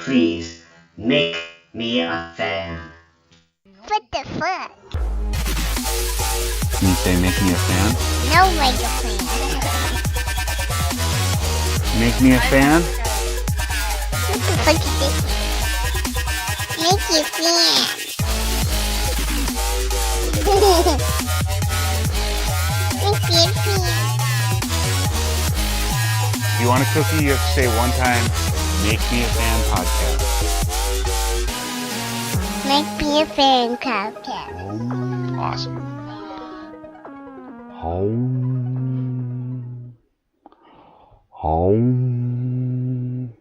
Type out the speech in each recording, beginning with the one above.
please make me a fan. What the fuck? Can you say make me a fan? No, make a fan. Make me a fan? What the fuck is this? Make you fan. Make you fan. If you want a cookie, you have to say one time, make me a fan podcast. Make me a fan podcast. Awesome. Home. Home.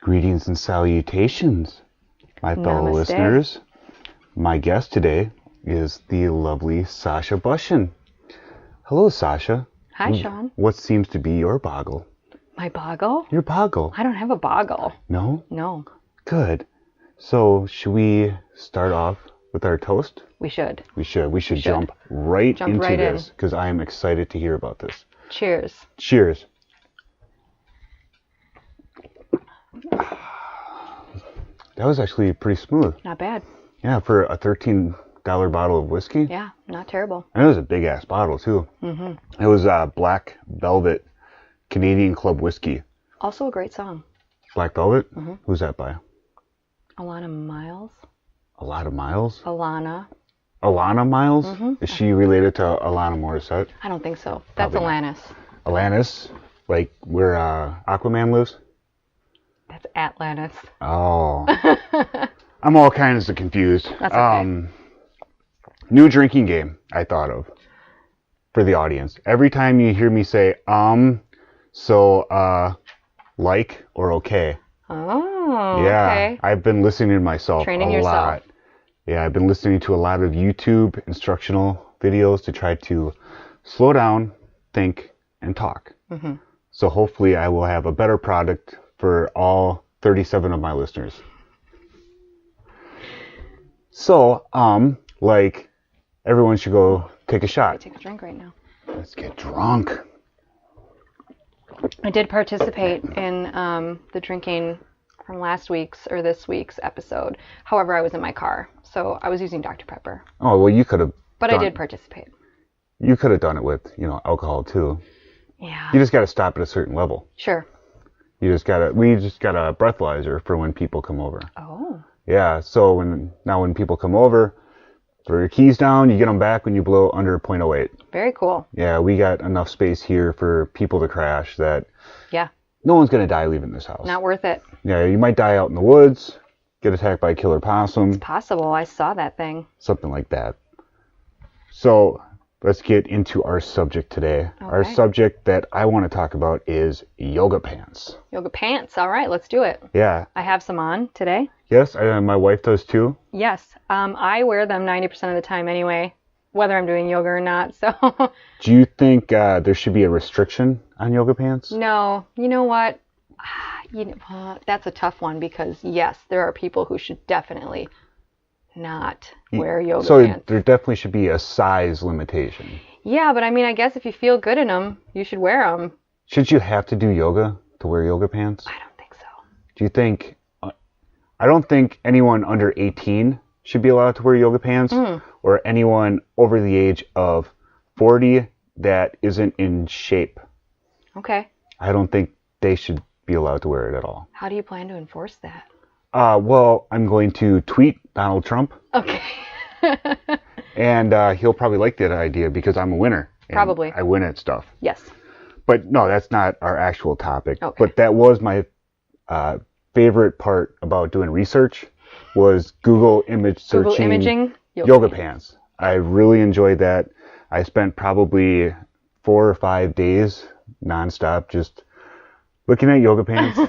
Greetings and salutations, my fellow Namaste. listeners. My guest today is the lovely Sasha Bussian. Hello, Sasha. Hi, Sean. What seems to be your boggle? My boggle? Your boggle? I don't have a boggle. No? No. Good. So, should we start off with our toast? We should. We should jump right Jump into right this in. because I am excited to hear about this. Cheers. Cheers. That was actually pretty smooth. Not bad. Yeah, for a $13 bottle of whiskey. Yeah, not terrible. And it was a big ass bottle too. Mm-hmm. It was Black Velvet Canadian Club whiskey. Also a great song. Black Velvet? Mm-hmm. Who's that by? Alana Miles. A Lot of Miles? Alana. Alana Miles? Mhm. Is she related to Alana Morissette? I don't think so. That's Probably Alanis. Alanis? Like where Aquaman lives? That's Atlantis. Oh. I'm all kinds of confused. That's okay. New drinking game I thought of for the audience. Every time you hear me say, like, or okay. Oh, Yeah. okay. I've been listening to myself Training a yourself. lot. Yeah, I've been listening to a lot of YouTube instructional videos to try to slow down, think, and talk. Mm-hmm. So hopefully I will have a better product for all 37 of my listeners. So, like, everyone should go take a shot. Take a drink right now. Let's get drunk. I did participate in the drinking from last week's or this week's episode. However, I was in my car, so I was using Dr. Pepper. Oh, well, you could have. But I did participate. You could have done it with, alcohol too. Yeah. You just got to stop at a certain level. Sure. We just got a breathalyzer for when people come over. Oh. Yeah, so when people come over, throw your keys down, you get them back when you blow under 0.08. Very cool. Yeah, we got enough space here for people to crash that Yeah. no one's going to die leaving this house. Not worth it. Yeah, you might die out in the woods, get attacked by a killer possum, Possible. I saw that thing. something like that. So let's get into our subject today. Our Okay. subject that I want to talk about is yoga pants. Yoga pants. All right, let's do it. Yeah. I have some on today. Yes, my wife does too. Yes. I wear them 90% of the time anyway, whether I'm doing yoga or not. So, Do you think there should be a restriction on yoga pants? no. You know what? That's a tough one because, yes, there are people who should definitely not wear yoga So pants. there definitely should be a size limitation. Yeah, but I mean, I guess if you feel good in them, you should wear them. Should you have to do yoga to wear yoga pants? I don't think so. Do you think... I don't think anyone under 18 should be allowed to wear yoga pants, or anyone over the age of 40 that isn't in shape. Okay. I don't think they should be allowed to wear it at all. How do you plan to enforce that? Well, I'm going to tweet Donald Trump, Okay. and he'll probably like that idea because I'm a winner. and Probably. I win at stuff. Yes. But no, that's not our actual topic. Okay. But that was my favorite part about doing research was Google image searching Google imaging yoga pants. I really enjoyed that. I spent probably 4 or 5 days nonstop just looking at yoga pants.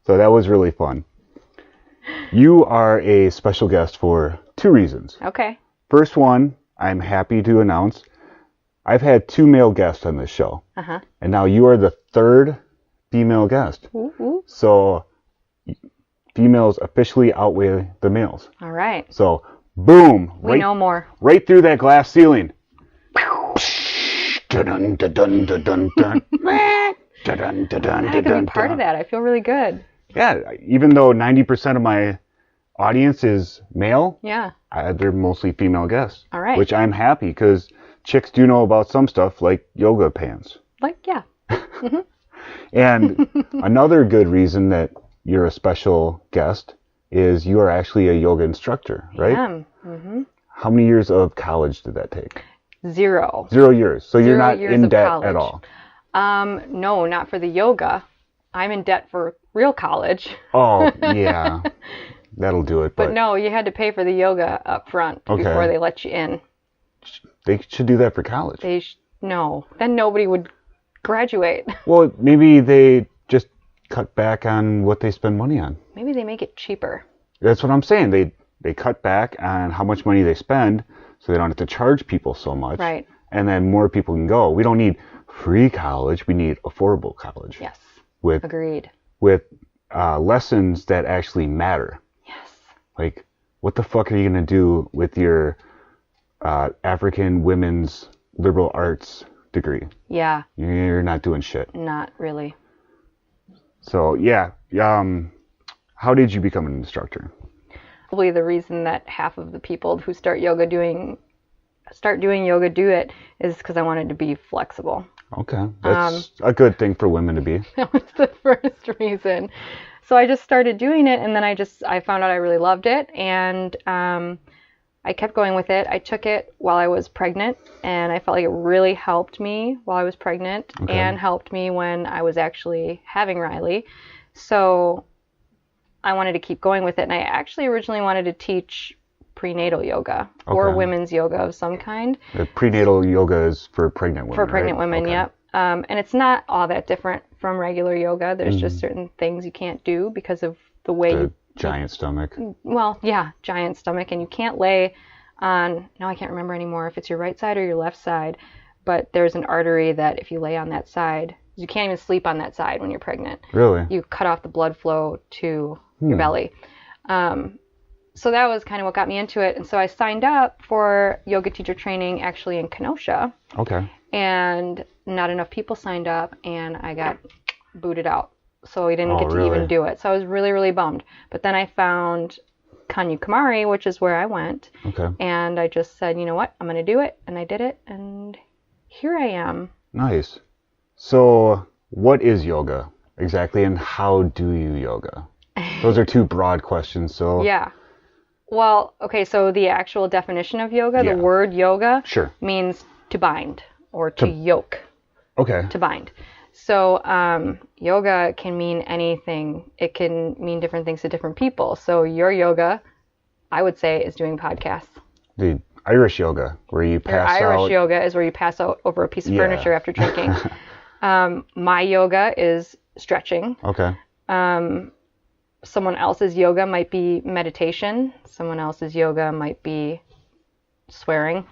So that was really fun. You are a special guest for 2 reasons. Okay. First one, I'm happy to announce I've had 2 male guests on this show. Uh-huh. And now you are the 3rd female guest. Ooh, ooh. So females officially outweigh the males. All right. So boom, We know more. right through that glass ceiling. Dun-dun-dun-dun-dun-dun. Dun-dun-dun-dun-dun. I could be part of that. I feel really good. Yeah, even though 90% of my audience is male, Yeah. they're mostly female guests. All right. Which I'm happy because chicks do know about some stuff like yoga pants. Like, yeah. And another good reason that you're a special guest is you are actually a yoga instructor, right? I am. Mm-hmm. How many years of college did that take? 0. 0 years. So you're 0 not years in of debt college. at all. No, not for the yoga. I'm in debt for real college. Oh, yeah. That'll do it. But no, you had to pay for the yoga up front before they let you in. They should do that for college. No, then nobody would graduate. Well, maybe they just cut back on what they spend money on. Maybe they make it cheaper. That's what I'm saying. They cut back on how much money they spend so they don't have to charge people so much. Right. And then more people can go. We don't need free college. We need affordable college. Yes. Agreed. Agreed. With lessons that actually matter. Yes. Like, what the fuck are you going to do with your African women's liberal arts degree? Yeah. You're not doing shit. Not really. So, yeah. How did you become an instructor? Probably the reason that half of the people who start doing yoga do it is because I wanted to be flexible. Okay. That's a good thing for women to be. That was the first reason. So I just started doing it, and then I found out I really loved it, and I kept going with it. I took it while I was pregnant, and I felt like it really helped me while I was pregnant and helped me when I was actually having Riley. So I wanted to keep going with it, and I actually originally wanted to teach prenatal yoga or women's yoga of some kind. The prenatal yoga is for pregnant women. For pregnant women, yep. And it's not all that different from regular yoga. There's just certain things you can't do because of the way giant stomach. Well, yeah, giant stomach, and you can't lay on. Now I can't remember anymore if it's your right side or your left side, but there's an artery that if you lay on that side, you can't even sleep on that side when you're pregnant. Really? You cut off the blood flow to your belly. So that was kind of what got me into it. And so I signed up for yoga teacher training actually in Kenosha. Okay. And not enough people signed up, and I got booted out. So we didn't get to really? even do it. So I was really, really bummed. But then I found Kanyakumari, which is where I went. Okay. And I just said, you know what? I'm going to do it. And I did it. And here I am. Nice. So what is yoga exactly, and how do you yoga? Those are two broad questions. So Yeah. Well, okay, so the actual definition of yoga, the word yoga means to bind or to yoke. Okay. To bind. So yoga can mean anything. It can mean different things to different people. So your yoga, I would say, is doing podcasts. The Irish yoga, where you pass out. Irish yoga is where you pass out over a piece of furniture after drinking. My yoga is stretching. Okay. Someone else's yoga might be meditation. Someone else's yoga might be swearing.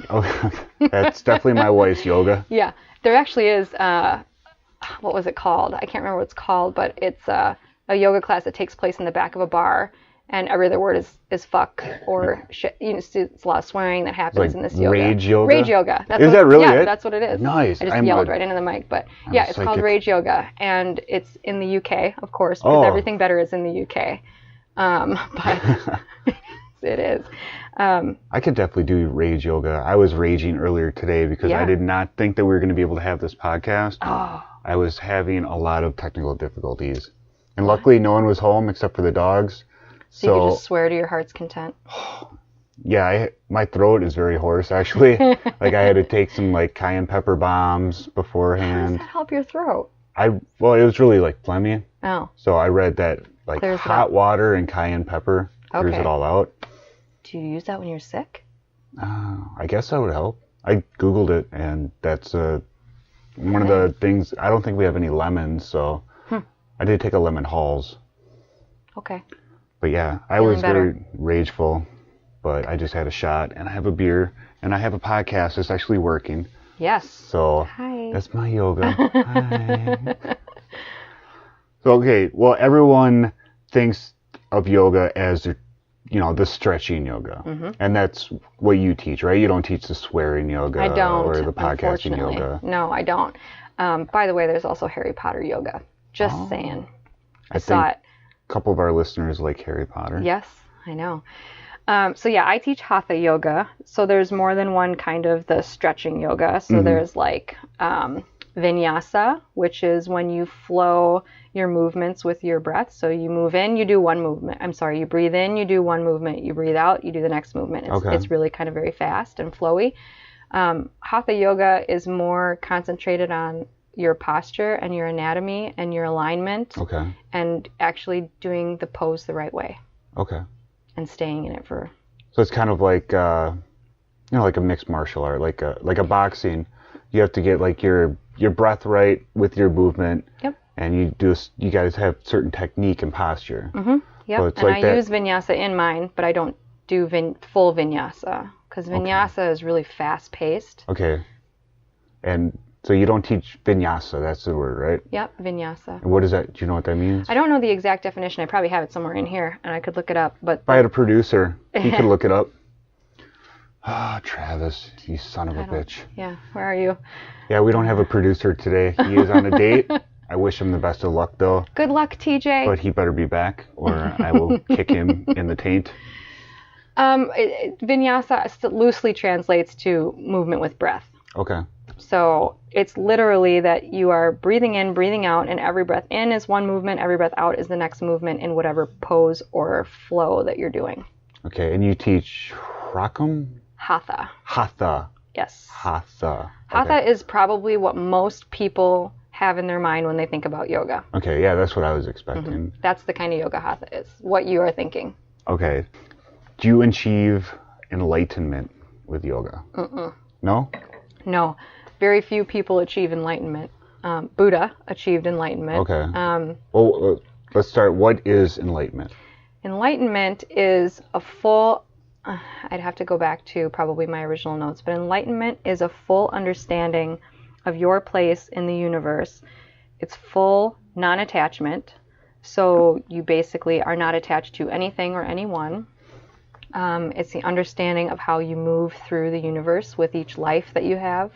Oh, that's definitely my wife's yoga. Yeah, there actually is. What was it called? I can't remember what it's called, but it's a yoga class that takes place in the back of a bar, and every other word is fuck or shit. You know, it's a lot of swearing that happens in this yoga. Rage yoga? Rage yoga. Is that really it? Yeah, that's what it is. Nice. I just yelled right into the mic, but yeah, it's called Rage Yoga, and it's in the UK, of course, because everything better is in the UK. But it is. I could definitely do rage yoga. I was raging earlier today because I did not think that we were going to be able to have this podcast. Oh. I was having a lot of technical difficulties. And luckily no one was home except for the dogs. So you could just swear to your heart's content. Yeah, my throat is very hoarse actually. Like I had to take some like cayenne pepper bombs beforehand. How does that help your throat? Well, it was really like phlegmy. Oh. So I read that like Clears hot water and cayenne pepper clears it all out. Do you use that when you're sick? I guess that would help. I Googled it, and that's one of the things. I don't think we have any lemons, so I did take a lemon Halls. Okay. But yeah, I was very rageful, but I just had a shot, and I have a beer, and I have a podcast that's actually working. Yes. So Hi. That's my yoga. Hi. So, okay, well, everyone thinks of yoga as the stretching yoga. And that's what you teach, right? You don't teach the swearing yoga I don't, or the podcasting yoga. No, I don't. By the way, there's also Harry Potter yoga. Just saying. I saw it. A couple of our listeners like Harry Potter. Yes, I know. So yeah, I teach Hatha yoga. So there's more than one kind of the stretching yoga. So there's like vinyasa, which is when you flow your movements with your breath. So you move in, you do one movement. You breathe in, you do one movement. You breathe out, you do the next movement. It's really kind of very fast and flowy. Hatha yoga is more concentrated on your posture and your anatomy and your alignment. And actually doing the pose the right way. And staying in it for. So it's kind of like, like a mixed martial art, like a boxing. You have to get like your breath right with your movement. Yep. And you guys have certain technique and posture. Yep. So and I use vinyasa in mine, but I don't do full vinyasa because vinyasa is really fast paced. And so you don't teach vinyasa, that's the word, right? Yep, vinyasa. And what is that? Do you know what that means? I don't know the exact definition. I probably have it somewhere in here, and I could look it up. But if I had a producer, he could look it up. Travis, you son of a bitch. Yeah, where are you? Yeah, we don't have a producer today. He is on a date. I wish him the best of luck, though. Good luck, TJ. But he better be back, or I will kick him in the taint. Vinyasa loosely translates to movement with breath. So it's literally that you are breathing in, breathing out, and every breath in is one movement, every breath out is the next movement in whatever pose or flow that you're doing. And you teach Rakam? Hatha. Yes. Hatha. Hatha is probably what most people have in their mind when they think about yoga. Yeah, that's what I was expecting. That's the kind of yoga Hatha is, what you are thinking. Do you achieve enlightenment with yoga? No? No. Very few people achieve enlightenment. Buddha achieved enlightenment. Well, let's start. What is enlightenment? Enlightenment is a full, I'd have to go back to probably my original notes, but enlightenment is a full understanding of your place in the universe. It's full non-attachment. So you basically are not attached to anything or anyone. It's the understanding of how you move through the universe with each life that you have.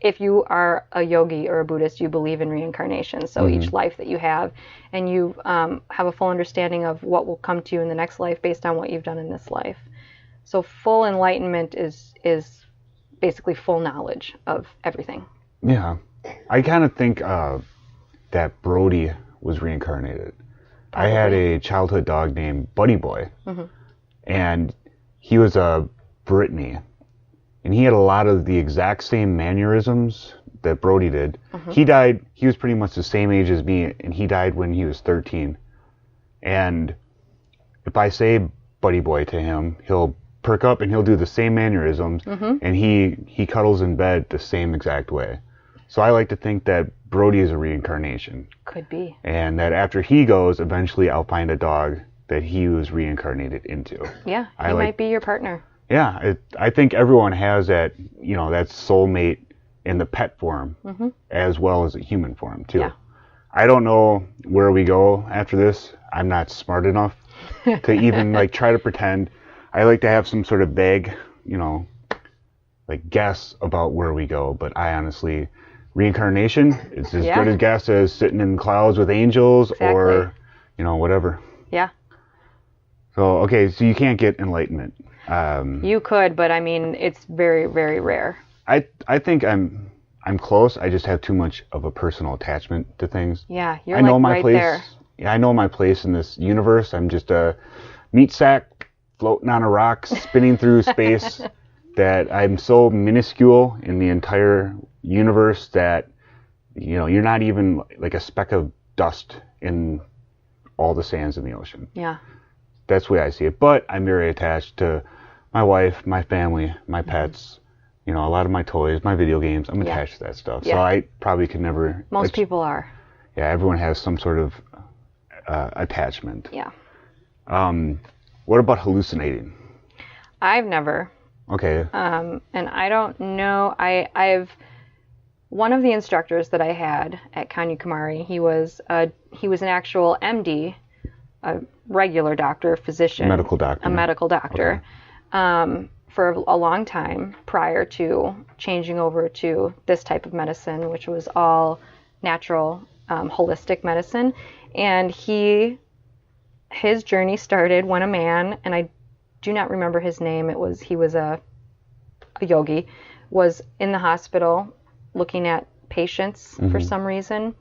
If you are a yogi or a Buddhist, you believe in reincarnation. So each life that you have, and you have a full understanding of what will come to you in the next life based on what you've done in this life. So full enlightenment is basically full knowledge of everything. Yeah. I kind of think that Brody was reincarnated. Probably. I had a childhood dog named Buddy Boy, and he was a Brittany. And he had a lot of the exact same mannerisms that Brody did. He was pretty much the same age as me, and he died when he was 13. And if I say Buddy Boy to him, he'll perk up and he'll do the same mannerisms, and he cuddles in bed the same exact way. So I like to think that Brody is a reincarnation. Could be. And that after he goes, eventually I'll find a dog that he was reincarnated into. Yeah, he might be your partner. Yeah, I think everyone has that, that soulmate in the pet form as well as a human form too. Yeah. I don't know where we go after this. I'm not smart enough to even try to pretend. I like to have some sort of vague, guess about where we go. But I honestly, reincarnation is as good a guess as sitting in clouds with angels or, whatever. Yeah. So, so you can't get enlightenment. You could, but I mean, it's very, very rare. I think I'm close. I just have too much of a personal attachment to things. Yeah, you're my place. There. Yeah, I know my place in this universe. I'm just a meat sack floating on a rock, spinning through space. That I'm so minuscule in the entire universe that you're not even like a speck of dust in all the sands in the ocean. Yeah. That's the way I see it. But I'm very attached to my wife, my family, my pets, a lot of my toys, my video games. I'm attached to that stuff. Yeah. So I probably could never... Most people are. Yeah, everyone has some sort of attachment. Yeah. What about hallucinating? I've never. Okay. And I don't know. I've... One of the instructors that I had at Kanyakumari, he was an actual MD, a regular doctor, physician. A medical doctor. Okay. For a long time prior to changing over to this type of medicine, which was all natural holistic medicine. And his journey started when a man, and I do not remember his name, he was a yogi, was in the hospital looking at patients for some reason,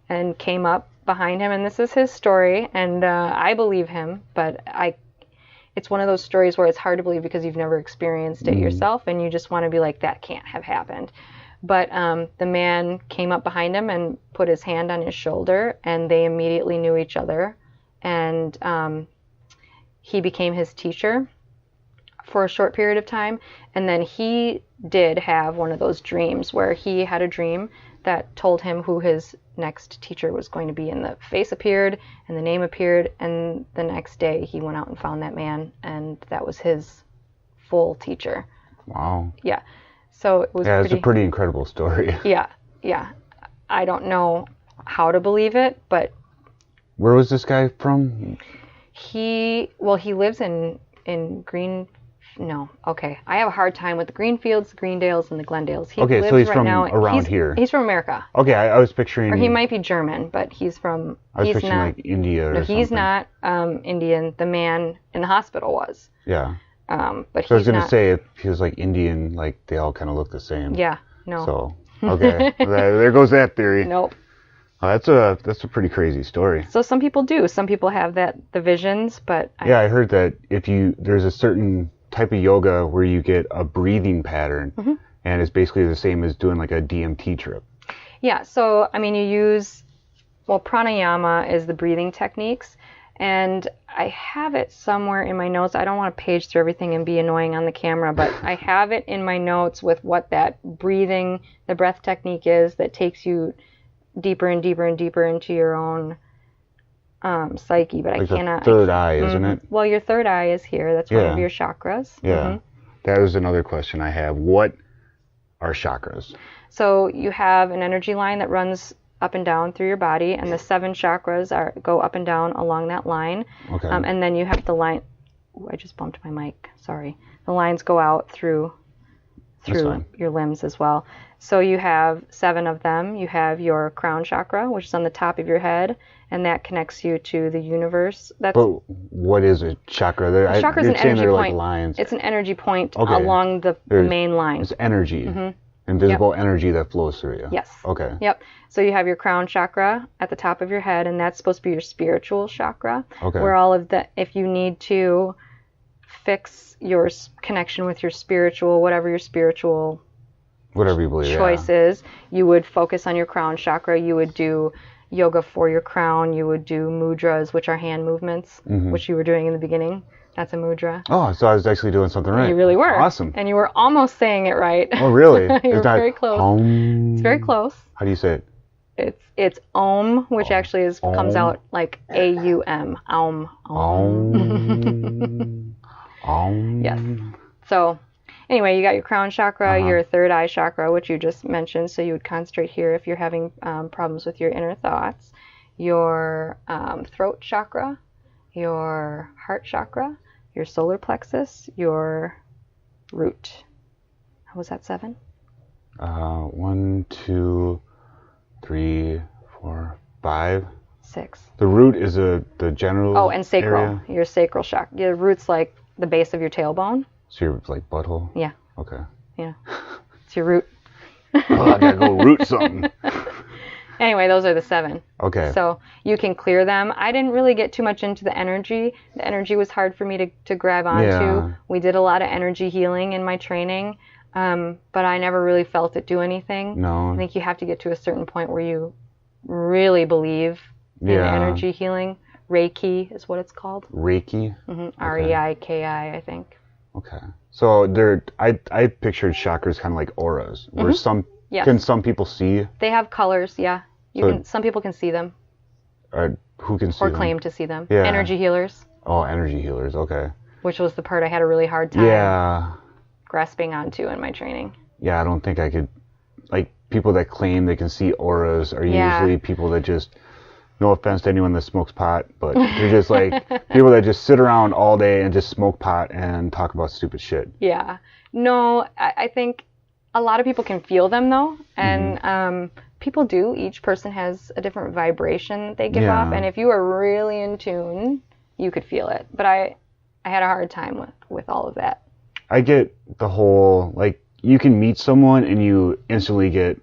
and came up behind him, and this is his story, and I believe him, but it's one of those stories where it's hard to believe because you've never experienced it yourself, and you just want to be like, that can't have happened. But the man came up behind him and put his hand on his shoulder, and they immediately knew each other, and he became his teacher for a short period of time. And then he did have one of those dreams where he had a dream that told him who his next teacher was going to be, and the face appeared and the name appeared, and the next day he went out and found that man, and that was his full teacher. Wow. Yeah. So it was it's a pretty incredible story. Yeah. I don't know how to believe it, but where was this guy from? He lives in I have a hard time with the Greenfields, the Greendales, and the Glendales. He lives so he's right from now, around here. He's from America. Okay, I was picturing... Or he might be German, but he's from... I was picturing like India or something. No, he's not Indian. The man in the hospital was. Yeah. But so I was going to say, if he was like Indian, like they all kind of look the same. Yeah, no. So, okay. There goes that theory. Nope. That's a pretty crazy story. So some people do. Some people have the visions, but... I heard that there's a certain type of yoga where you get a breathing pattern, and it's basically the same as doing like a DMT trip. Yeah, so I mean, you use, pranayama is the breathing techniques, and I have it somewhere in my notes. I don't want to page through everything and be annoying on the camera, but I have it in my notes with what that the breath technique is that takes you deeper and deeper and deeper into your own psyche, but like I cannot. The third eye, isn't it? Well, your third eye is here. That's one of your chakras. Yeah. That was another question I have. What are chakras? So you have an energy line that runs up and down through your body, and the 7 chakras go up and down along that line. Okay. And then you have the line. Ooh, I just bumped my mic. Sorry. The lines go out through your limbs as well. So you have 7 of them. You have your crown chakra, which is on the top of your head, and that connects you to the universe. But what is a chakra? A chakra is an energy point. Like lines. It's an energy point along the main line. It's energy. Invisible energy that flows through you. Yes. Okay. Yep. So you have your crown chakra at the top of your head, and that's supposed to be your spiritual chakra. Okay. Where if you need to fix your connection with your spiritual, whatever you believe choice is, you would focus on your crown chakra. You would do yoga for your crown. You would do mudras, which are hand movements, which you were doing in the beginning. That's a mudra. Oh, so I was actually doing something right. You really were. Awesome. And you were almost saying it right. Oh, really? You're very close. It's very close. How do you say it? It's Om, which actually comes out like A-U-M. Om. Om. Yes. So anyway, you got your crown chakra, your third eye chakra, which you just mentioned. So you would concentrate here if you're having problems with your inner thoughts. Your throat chakra, your heart chakra, your solar plexus, your root. How was that 7? 1, 2, 3, 4, 5. 6. The root is the general. Oh, and sacral. Area? Your sacral chakra. Your root's like the base of your tailbone. So you're like butthole? Yeah. Okay. Yeah. It's your root. I gotta go root something. Anyway, those are the 7. Okay. So you can clear them. I didn't really get too much into the energy. The energy was hard for me to grab onto. Yeah. We did a lot of energy healing in my training, but I never really felt it do anything. No. I think you have to get to a certain point where you really believe in energy healing. Reiki is what it's called. Reiki? Reiki, I think. Okay. So I pictured chakras kind of like auras, where can some people see? They have colors, yeah. Some people can see them. Who can see them? Or claim to see them. Yeah. Energy healers. Oh, energy healers, okay. Which was the part I had a really hard time grasping onto in my training. Yeah, I don't think I could, like, people that claim they can see auras are usually people that just, no offense to anyone that smokes pot, but they're just like people that just sit around all day and just smoke pot and talk about stupid shit. Yeah. No, I think a lot of people can feel them though, and people do. Each person has a different vibration they give Yeah. off, and if you are really in tune, you could feel it. But I had a hard time with all of that. I get the whole, like, you can meet someone and you instantly get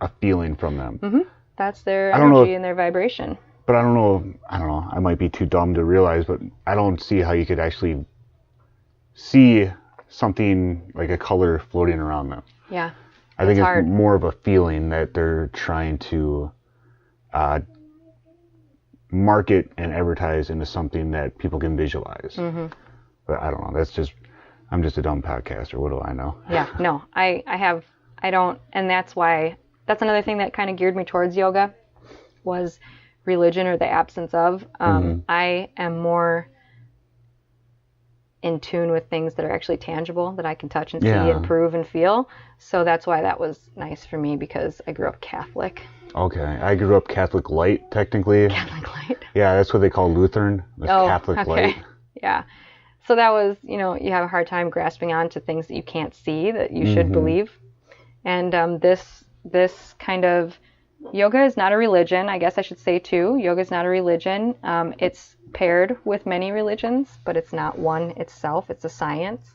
a feeling from them. Mm-hmm. That's their I don't know energy and their vibration. But I don't know, I might be too dumb to realize, but I don't see how you could actually see something like a color floating around them. Yeah. I think it's hard. more of a feeling that they're trying to market and advertise into something that people can visualize. Mm-hmm. But I don't know. I'm just a dumb podcaster. What do I know? Yeah, no, I don't, and that's another thing that kind of geared me towards yoga was religion or the absence of. I am more in tune with things that are actually tangible that I can touch and see and prove and feel. So that's why that was nice for me, because I grew up Catholic. Okay. I grew up Catholic Light, technically. Catholic Light. Yeah, that's what they call Lutheran. It's Catholic Light. Yeah. So that was, you have a hard time grasping on to things that you can't see that you should believe. And this kind of yoga is not a religion, I guess I should say too. Yoga is not a religion. It's paired with many religions, but it's not one itself. It's a science,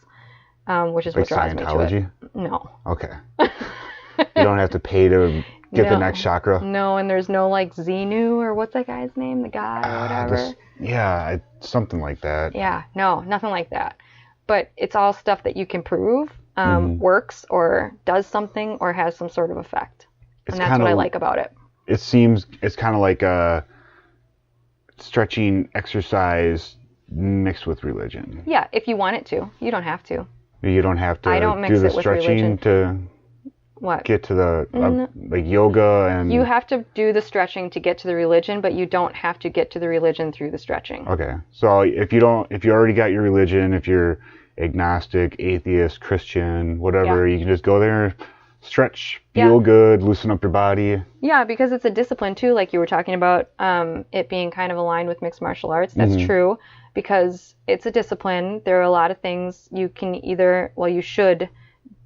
which is Like what draws me to it. Scientology? No. Okay. You don't have to pay to get the next chakra? No, and there's no like Xenu or what's that guy's name? The guy or whatever. Something like that. Yeah, no, nothing like that. But it's all stuff that you can prove works or does something or has some sort of effect. And that's what I like about it. It seems it's kind of like a stretching exercise mixed with religion. Yeah, if you want it to. You don't have to. You don't have to I don't mix do the it with stretching religion. to get to the like yoga and... You have to do the stretching to get to the religion, but you don't have to get to the religion through the stretching. Okay. So if you already got your religion, if you're agnostic, atheist, Christian, whatever, you can just go there, stretch, feel good, loosen up your body. Yeah, because it's a discipline too, like you were talking about, it being kind of aligned with mixed martial arts. That's true, because it's a discipline. There are a lot of things you can you should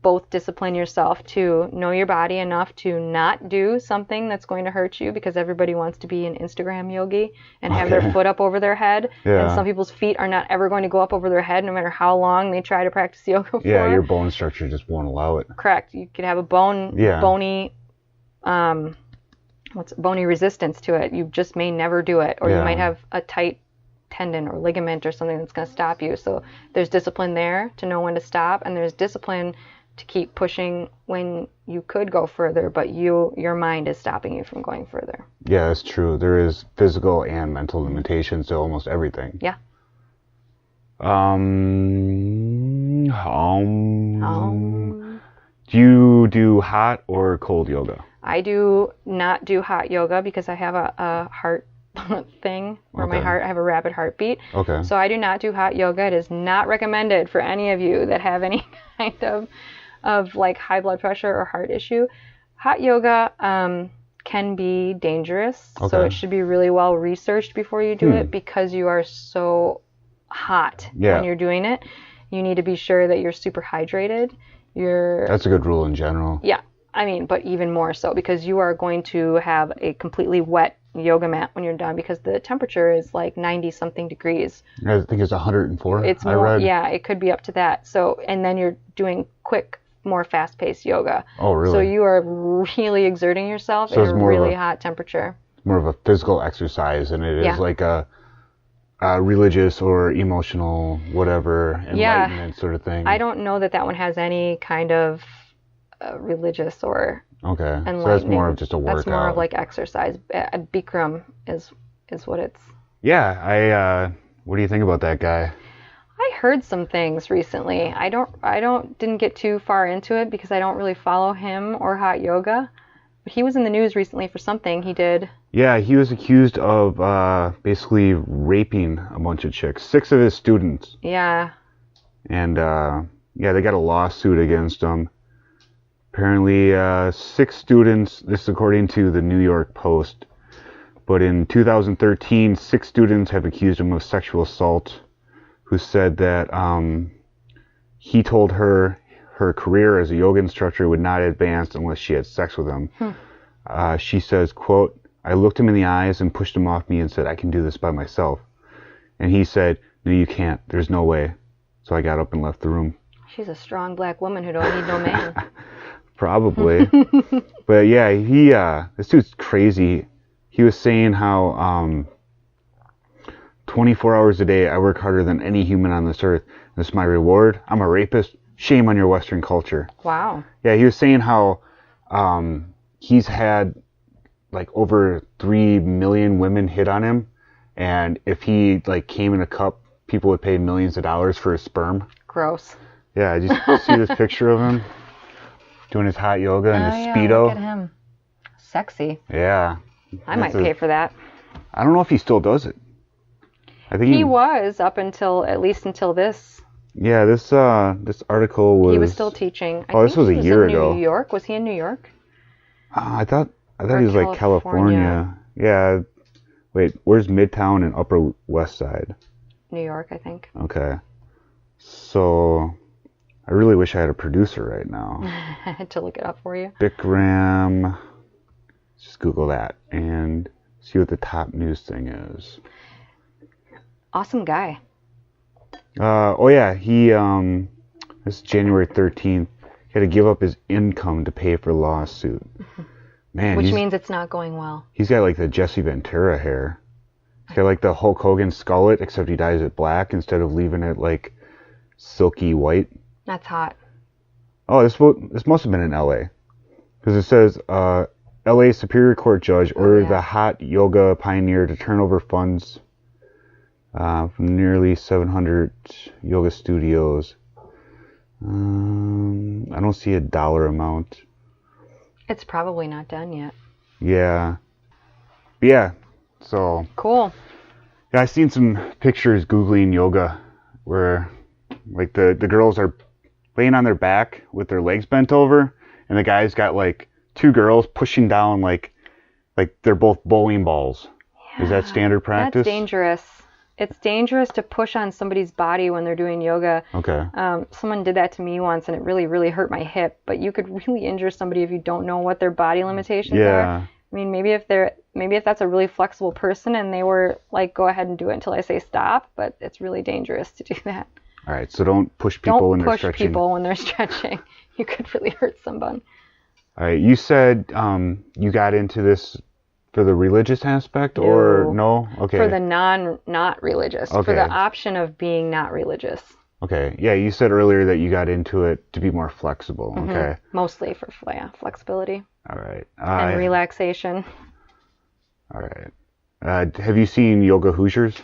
both discipline yourself to know your body enough to not do something that's going to hurt you, because everybody wants to be an Instagram yogi and have their foot up over their head. Yeah. And some people's feet are not ever going to go up over their head no matter how long they try to practice yoga for. Yeah, your bone structure just won't allow it. Correct. You could have a bony resistance to it. You just may never do it. Or you might have a tight tendon or ligament or something that's going to stop you. So there's discipline there to know when to stop, and there's discipline to keep pushing when you could go further, but your mind is stopping you from going further. Yeah, that's true. There is physical and mental limitations to almost everything. Yeah. Do you do hot or cold yoga? I do not do hot yoga because I have a heart thing where I have a rapid heartbeat. Okay. So I do not do hot yoga. It is not recommended for any of you that have any kind of like high blood pressure or heart issue. Hot yoga can be dangerous. Okay. So it should be really well researched before you do it, because you are so hot when you're doing it. You need to be sure that you're super hydrated. That's a good rule in general. Yeah. I mean, but even more so, because you are going to have a completely wet yoga mat when you're done, because the temperature is like 90 something degrees. I think it's 104. It's more, yeah, it could be up to that. So, and then you're doing quick, more fast-paced yoga. Oh, really? So you are really exerting yourself at a really hot temperature. More of a physical exercise, and it is like a religious or emotional, whatever, enlightenment sort of thing. I don't know that one has any kind of religious or enlightening. So that's more of just a workout. That's more of like exercise. Bikram is what it's. Yeah, what do you think about that guy? I heard some things recently. I didn't get too far into it because I don't really follow him or hot yoga. But he was in the news recently for something he did. Yeah, he was accused of basically raping a bunch of chicks, 6 of his students. Yeah. And they got a lawsuit against him. Apparently, 6 students, this is according to the New York Post, but in 2013, 6 students have accused him of sexual assault, who said that he told her career as a yoga instructor would not advance unless she had sex with him. She says, quote, I looked him in the eyes and pushed him off me and said, I can do this by myself. And he said, no, you can't. There's no way. So I got up and left the room. She's a strong black woman who don't need no man. Probably. But yeah, this dude's crazy. He was saying how 24 hours a day I work harder than any human on this earth. This is my reward. I'm a rapist. Shame on your Western culture. Wow. Yeah, he was saying how he's had like over 3 million women hit on him, and if he like came in a cup, people would pay millions of dollars for his sperm. Gross. Yeah, did you see this picture of him doing his hot yoga and his Speedo? Look at him. Sexy. Yeah. I might pay for that. I don't know if he still does it. I think he was up until at least until this. Yeah, this article was. He was still teaching. I think this was a year ago. New York? Was he in New York? I thought he was like California. Yeah. Wait, where's Midtown and Upper West Side? New York, I think. Okay. So, I really wish I had a producer right now. I had to look it up for you. Bikram. Just Google that and see what the top news thing is. Awesome guy. Oh yeah, he this is January 13th. He had to give up his income to pay for the lawsuit. Man, which means it's not going well. He's got like the Jesse Ventura hair. He's got like the Hulk Hogan skullet, except he dyes it black instead of leaving it like silky white. That's hot. Oh, this must have been in L.A. because it says L.A. Superior Court judge ordered the hot yoga pioneer to turn over funds from nearly 700 yoga studios. I don't see a dollar amount. It's probably not done yet. Yeah. But yeah. So. Cool. Yeah, I've seen some pictures Googling yoga where like the girls are laying on their back with their legs bent over, and the guy's got like 2 girls pushing down like they're both bowling balls. Yeah, is that standard practice? That's dangerous. It's dangerous to push on somebody's body when they're doing yoga. Okay. Someone did that to me once, and it really, really hurt my hip. But you could really injure somebody if you don't know what their body limitations are. I mean, maybe if that's a really flexible person and they were like, go ahead and do it until I say stop. But it's really dangerous to do that. All right. So don't push people when they're stretching. Don't push people when they're stretching. You could really hurt someone. All right. You said you got into this for the religious aspect, or no? Okay. For the not religious. Okay. For the option of being not religious. Okay. Yeah, you said earlier that you got into it to be more flexible. Mm-hmm. Okay. Mostly for flexibility. All right. And relaxation. All right. Have you seen Yoga Hoosiers?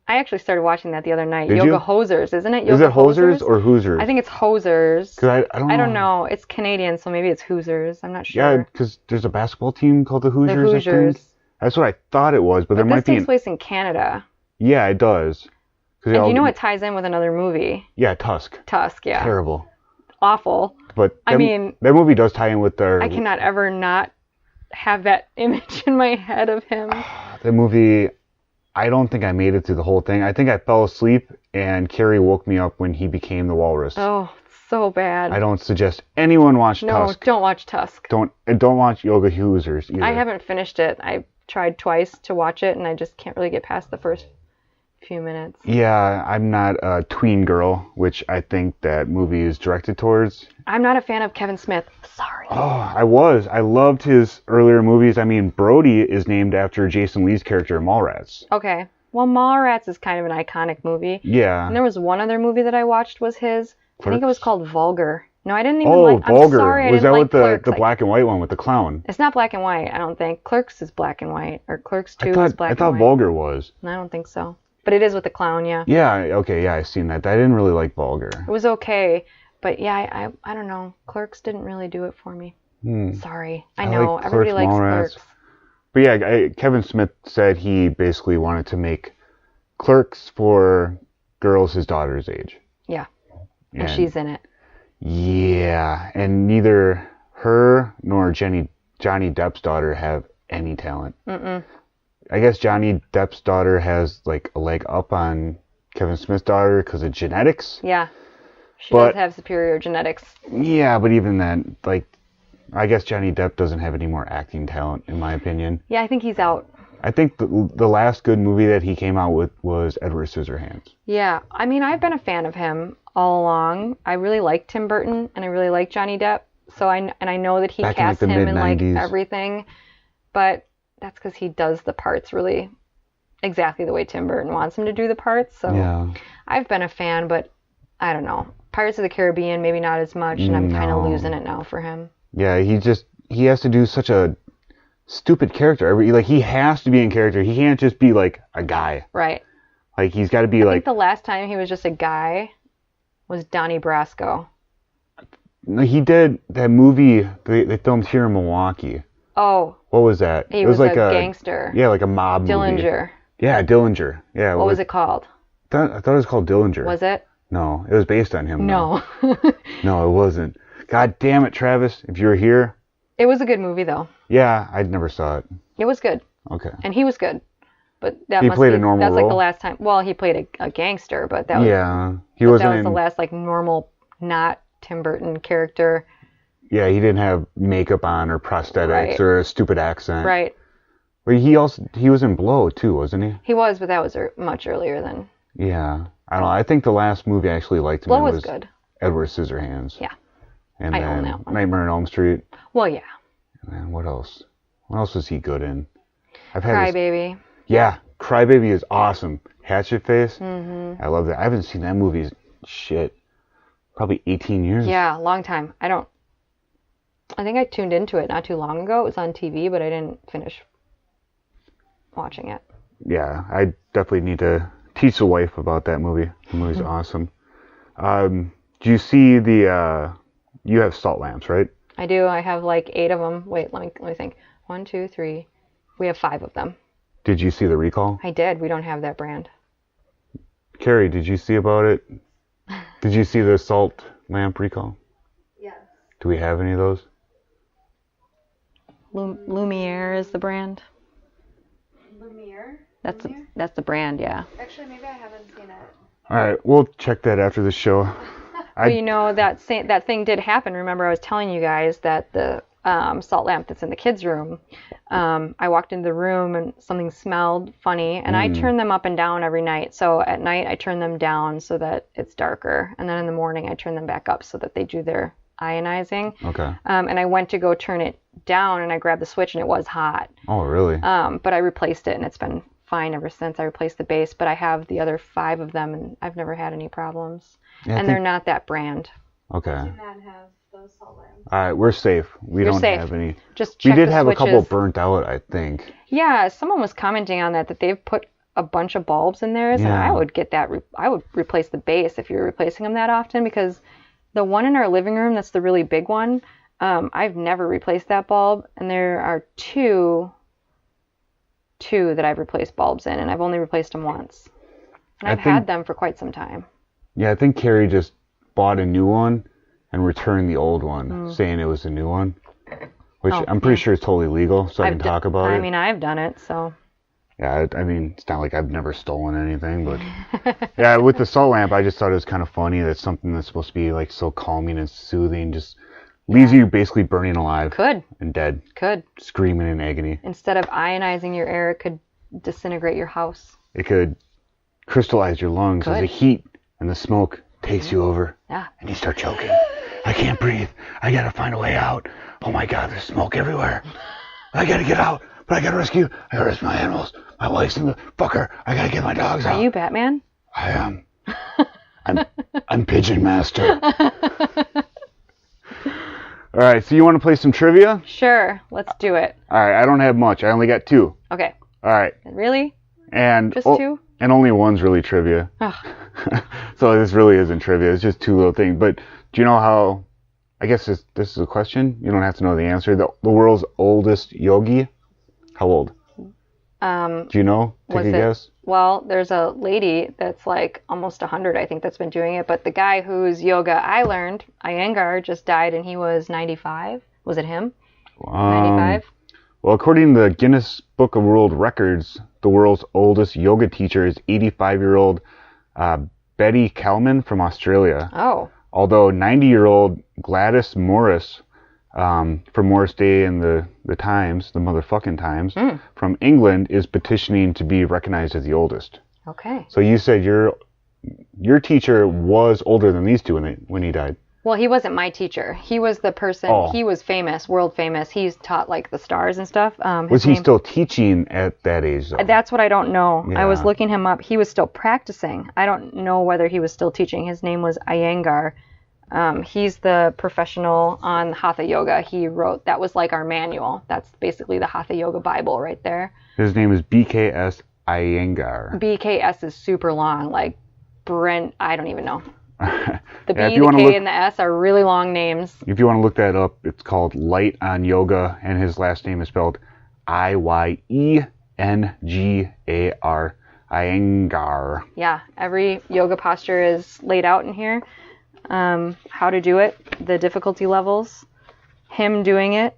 I actually started watching that the other night. Did Yoga you? Hosers, isn't it? Is it Hosers or Hoosers? I think it's Hosers. Cause I don't know. I don't know. It's Canadian, so maybe it's Hoosers. I'm not sure. Yeah, because there's a basketball team called the Hoosiers. The Hoosiers. I think. That's what I thought it was, but there might be. This takes place in Canada. Yeah, it does. And you know it ties in with another movie. Yeah, Tusk. Tusk, yeah. Terrible. Awful. But I mean, that movie does tie in with their. I cannot ever not have that image in my head of him. The movie. I don't think I made it through the whole thing. I think I fell asleep, and Carrie woke me up when he became the walrus. Oh, so bad. I don't suggest anyone watch Tusk. No, don't watch Tusk. Don't watch Yoga Hoosers either. I haven't finished it. I tried twice to watch it, and I just can't really get past the first few minutes. Yeah, I'm not a tween girl, which I think that movie is directed towards. I'm not a fan of Kevin Smith. Sorry. Oh, I loved his earlier movies. I mean, Brody is named after Jason Lee's character in Mallrats. Okay. Well, Mallrats is kind of an iconic movie. Yeah. And there was one other movie that I watched was his. Clerks? I think it was called Vulgar. No, I didn't even Vulgar. I'm sorry, was that with Clerks. the black and white one with the clown? It's not black and white, I don't think. Clerks is black and white. Or Clerks 2 is black and white. I thought Vulgar was. I don't think so. But it is with the clown, yeah. Yeah, okay, yeah, I've seen that. I didn't really like Vulgar. It was okay. But yeah, I don't know. Clerks didn't really do it for me. Sorry. I know. Like everybody likes Clerks. But yeah, Kevin Smith said he basically wanted to make Clerks for girls his daughter's age. Yeah. And she's in it. Yeah. And neither her nor Johnny Depp's daughter have any talent. Mm-mm. I guess Johnny Depp's daughter has like a leg up on Kevin Smith's daughter because of genetics. Yeah. She does have superior genetics. Yeah, but even then, like, I guess Johnny Depp doesn't have any more acting talent, in my opinion. Yeah, I think he's out. I think the last good movie that he came out with was Edward Scissorhands. Yeah, I mean, I've been a fan of him all along. I really like Tim Burton, and I really like Johnny Depp. So I know that he Back in, casts like, the him in like mid-90s. everything, but that's because he does the parts really exactly the way Tim Burton wants him to do the parts. So Yeah. I've been a fan, but I don't know. Pirates of the Caribbean, maybe not as much, and I'm kind of losing it now for him. Yeah, he has to do such a stupid character. Like, he has to be in character. He can't just be like a guy. Right. Like, he's got to be I like. think the last time he was just a guy was Donnie Brasco. No, he did that movie they filmed here in Milwaukee. Oh. What was that? He It was like a gangster. Yeah, like a mob movie. Dillinger. Yeah, Dillinger. Yeah. What was it called? I thought it was called Dillinger. Was it? No, it was based on him. No. No, it wasn't. God damn it, Travis! If you were here. It was a good movie, though. Yeah, I never saw it. It was good. Okay. And he was good. But that He must played be, a normal that's like role? the last time. Well, he played a gangster, but that was He but wasn't that was in. the last like normal, not Tim Burton character. Yeah, he didn't have makeup on or prosthetics Right. or a stupid accent. Right. But he was in Blow too, wasn't he? He was, but that was much earlier than. Yeah. I don't know. I think the last movie I actually liked him Blow in was was good. Edward Scissorhands. Yeah. And I then own that one. Nightmare on Elm Street. Well, yeah. And then what else? What else was he good in? I've had this- Crybaby. Yeah, Crybaby is awesome. Hatchet Face. Mm-hmm. I love that. I haven't seen that movie shit. Probably 18 years. Yeah, long time. I think I tuned into it not too long ago. It was on TV, but I didn't finish watching it. Yeah, I definitely need to teach the wife about that movie. The movie's awesome. Do you see you have salt lamps, right? I do. I have like 8 of them. Wait, let me think. 1, 2, 3. We have 5 of them. Did you see the recall? I did. We don't have that brand. Carrie, did you see about it? Did you see the salt lamp recall? Yes. Do we have any of those? Lumiere is the brand. Lumiere? That's the brand, yeah. Actually, maybe I haven't seen it. All right, we'll check that after the show. But you know, that thing did happen. Remember, I was telling you guys that the salt lamp that's in the kids' room, I walked into the room and something smelled funny, and I turn them up and down every night. So at night, I turn them down so that it's darker, and then in the morning, I turn them back up so that they do their ionizing. Okay. And I went to go turn it down, and I grabbed the switch, and it was hot. Oh, really? But I replaced it, and it's been fine ever since I replaced the base. But I have the other 5 of them, and I've never had any problems. Yeah, And they're not that brand. Okay. Do not have those salt lamps. All right, we're safe. We You're don't safe. have any. Just We check did the have a couple switches. burnt out, I think. Yeah, someone was commenting on that they've put a bunch of bulbs in theirs, and Yeah. I would get that. I would replace the base if you're replacing them that often, because the one in our living room, that's the really big one, I've never replaced that bulb, and there are two that I've replaced bulbs in, and I've only replaced them once. And I I've think- had them for quite some time. Yeah, I think Carrie just bought a new one and returned the old one, saying it was a new one, which Oh, I'm pretty sure is totally legal, so I can I've talk about it. I mean, I've done it, so. Yeah, I mean, it's not like I've never stolen anything, but yeah, with the salt lamp, I just thought it was kind of funny that something that's supposed to be like so calming and soothing just leaves you basically burning alive Could. and dead, Could. screaming in agony. Instead of ionizing your air, it could disintegrate your house. It could crystallize your lungs as Could. the heat and the smoke takes you over, Yeah. and you start choking. I can't breathe. I gotta find a way out. Oh my God, there's smoke everywhere. I gotta get out, but I gotta rescue my animals. My wife's in the fucker. I gotta get my dogs out. Are you Batman? I am. I'm Pigeon Master. All right, so you want to play some trivia? Sure, let's do it. All right, I don't have much. I only got 2. Okay. All right, Really? and Just 2? and only one's really trivia. Ugh. So this really isn't trivia. It's just 2 little things. But do you know how? I guess this is a question. You don't have to know the answer. The world's oldest yogi. How old? Do you know? Take Was a it- guess. Well, there's a lady that's like almost 100, I think, that's been doing it. But the guy whose yoga I learned, Iyengar, just died, and he was 95. Was it him? 95? Well, according to the Guinness Book of World Records, the world's oldest yoga teacher is 85-year-old Betty Kalman from Australia. Oh. Although 90-year-old Gladys Morris from Morris Day and the Times, the motherfucking Times, from England is petitioning to be recognized as the oldest. Okay. So you said your teacher was older than these two when he died. Well, he wasn't my teacher. He was the person. Oh. He was famous, world famous. He's taught like the stars and stuff. Was he still teaching at that age, though? That's what I don't know. Yeah. I was looking him up. He was still practicing. I don't know whether he was still teaching. His name was Iyengar. He's the professional on Hatha Yoga. He wrote, that was like our manual. That's basically the Hatha Yoga Bible right there. His name is BKS Iyengar. BKS is super long, like Brent, I don't even know. The Yeah, B, the K, and the S are really long names. If you want to look that up, it's called Light on Yoga, and his last name is spelled Iyengar. Iyengar. Yeah, every yoga posture is laid out in here. How to do it, the difficulty levels, him doing it,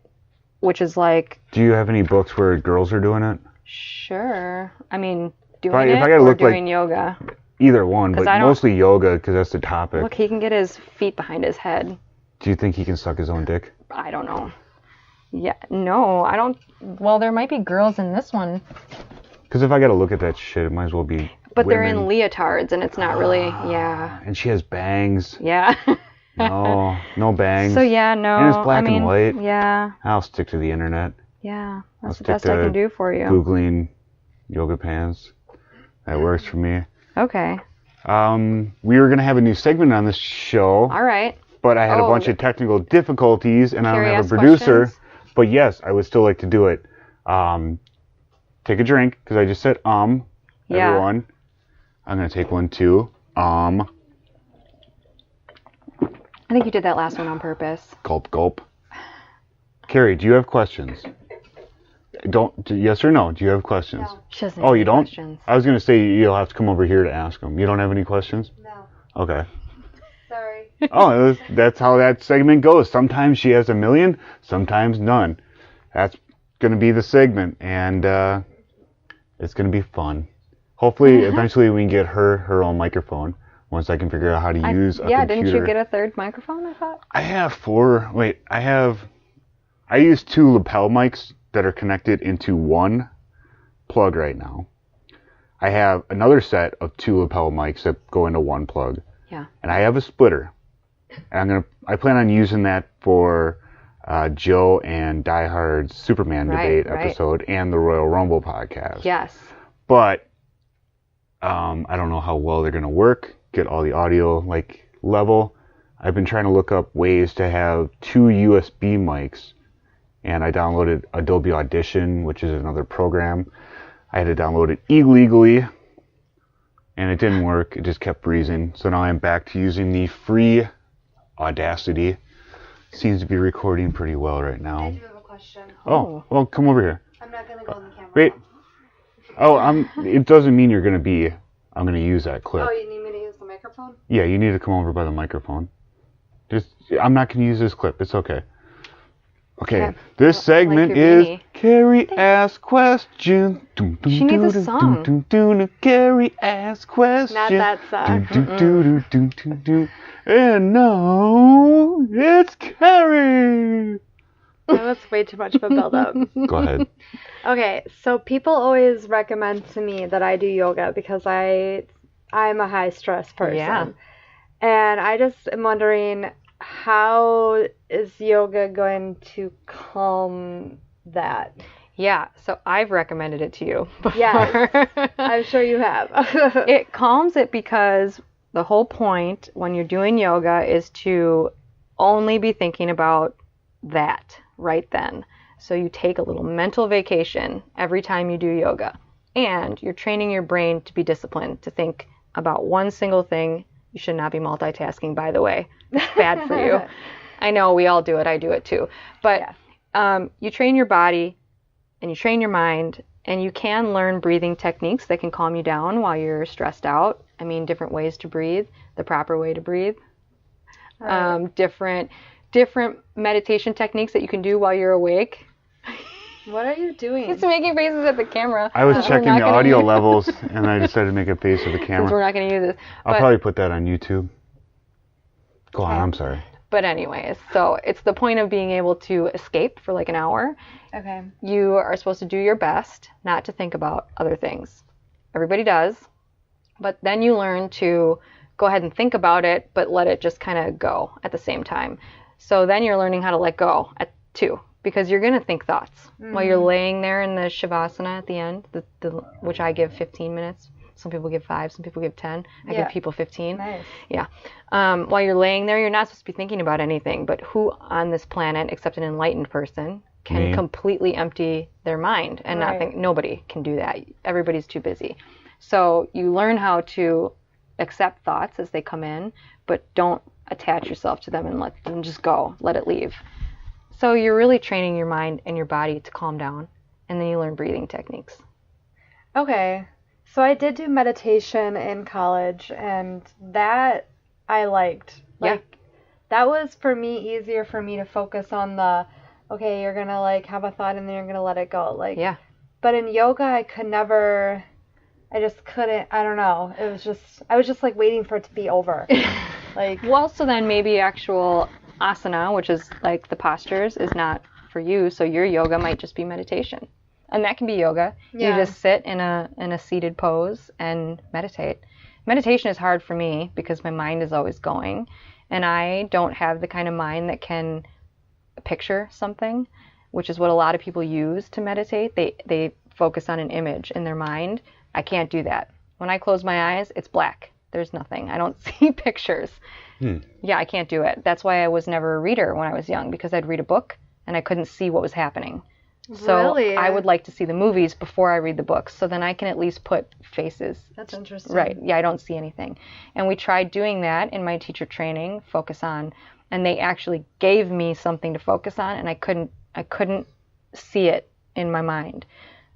which is like... Do you have any books where girls are doing it? Sure. I mean, doing if I it gotta or look doing like- yoga. Either one, but I don't- mostly yoga, because that's the topic. Look, he can get his feet behind his head. Do you think he can suck his own dick? I don't know. Yeah, no, I don't. Well, there might be girls in this one. Because if I gotta look at that shit, it might as well be But women. they're in leotards, and it's not really, yeah. And she has bangs. Yeah. No bangs. So, yeah, no. And it's black and white. Yeah, I'll stick to the internet. yeah. I'll That's the stick best I to can do for you. Googling yoga pants. That works for me. Okay. We were going to have a new segment on this show, All right. but I had a Oh, bunch of technical difficulties, and I don't Carrie have a ask producer. questions? But yes, I would still like to do it. Take a drink, because I just said Yeah. everyone. I'm going to take one too. I think you did that last one on purpose. Gulp, gulp. Carrie, do you have questions? Yes or no? Do you have questions? She doesn't Oh, have you any don't? questions. I was going to say you'll have to come over here to ask them. You don't have any questions? No. Okay. Sorry. Oh, that's how that segment goes. Sometimes she has a million, sometimes none. That's going to be the segment, and it's going to be fun. Hopefully, eventually we can get her own microphone once I can figure out how to use a Yeah, computer. didn't you get a third microphone, I thought? I have four. Wait, I use two lapel mics that are connected into one plug right now. I have another set of two lapel mics that go into one plug. Yeah. And I have a splitter. And I plan on using that for Joe and Die Hard's Superman debate episode and the Royal Rumble podcast. Yes. But I don't know how well they're going to work, get all the audio level. I've been trying to look up ways to have two USB mics, and I downloaded Adobe Audition, which is another program. I had to download it illegally, and it didn't work. It just kept freezing. So now I'm back to using the free Audacity. Seems to be recording pretty well right now. I do have a question. Oh, well, come over here. I'm not gonna go on the camera. Wait. Oh, it doesn't mean you're going to be. I'm going to use that clip. Oh, you need me to use the microphone? Yeah, you need to come over by the microphone. I'm not going to use this clip. It's okay. Okay, Yeah. this segment Like your is beanie. Carrie Ask Questions. She needs a song. Carrie Ask Questions. Not that song. And now it's Carrie. That was way too much of a build-up. Go ahead. Okay, so people always recommend to me that I do yoga because I'm a high-stress person. Yeah. And I just am wondering, how is yoga going to calm that? Yeah, so I've recommended it to you before. Yes. I'm sure you have. It calms it because the whole point when you're doing yoga is to only be thinking about that right then. So you take a little mental vacation every time you do yoga. And you're training your brain to be disciplined, to think about one single thing. You should not be multitasking, by the way. It's bad for you. I know we all do it. I do it too. But you train your body and you train your mind, and you can learn breathing techniques that can calm you down while you're stressed out. I mean, different ways to breathe, the proper way to breathe. Right. Different meditation techniques that you can do while you're awake. What are you doing? He's making faces at the camera. I was We're checking not the gonna audio use- levels, and I decided to make a face at the Since camera. we're not going to use this. I'll But, probably put that on YouTube. Go on, I'm sorry. But anyways, so it's the point of being able to escape for like an hour. Okay. You are supposed to do your best not to think about other things. Everybody does. But then you learn to go ahead and think about it, but let it just kind of go at the same time. So then you're learning how to let go too, because you're going to think thoughts while you're laying there in the Shavasana at the end, which I give 15 minutes. Some people give 5, some people give 10. I give people 15. Nice. Yeah. While you're laying there, you're not supposed to be thinking about anything, but who on this planet, except an enlightened person, can completely empty their mind and not think? Nobody can do that. Everybody's too busy. So you learn how to accept thoughts as they come in, but don't attach yourself to them and let them just go. Let it leave. So you're really training your mind and your body to calm down, and then you learn breathing techniques. Okay. So I did do meditation in college, and that I liked. Like, that was, for me, easier for me to focus on okay, you're going to, like, have a thought, and then you're going to let it go. Like, but in yoga, I just couldn't, I don't know. I was just, like, waiting for it to be over. Like, well, so then maybe actual asana, which is, like, the postures, is not for you, so your yoga might just be meditation. And that can be yoga. You just sit in a seated pose and meditate. Meditation is hard for me because my mind is always going, and I don't have the kind of mind that can picture something, which is what a lot of people use to meditate. They focus on an image in their mind. I can't do that. When I close my eyes, it's black. There's nothing. I don't see pictures. Yeah, I can't do it. That's why I was never a reader when I was young, because I'd read a book and I couldn't see what was happening. So really? I would like to see the movies before I read the books, so then I can at least put faces. That's interesting. Right. Yeah, I don't see anything. And we tried doing that in my teacher training, focus on, and they actually gave me something to focus on, and I couldn't see it in my mind.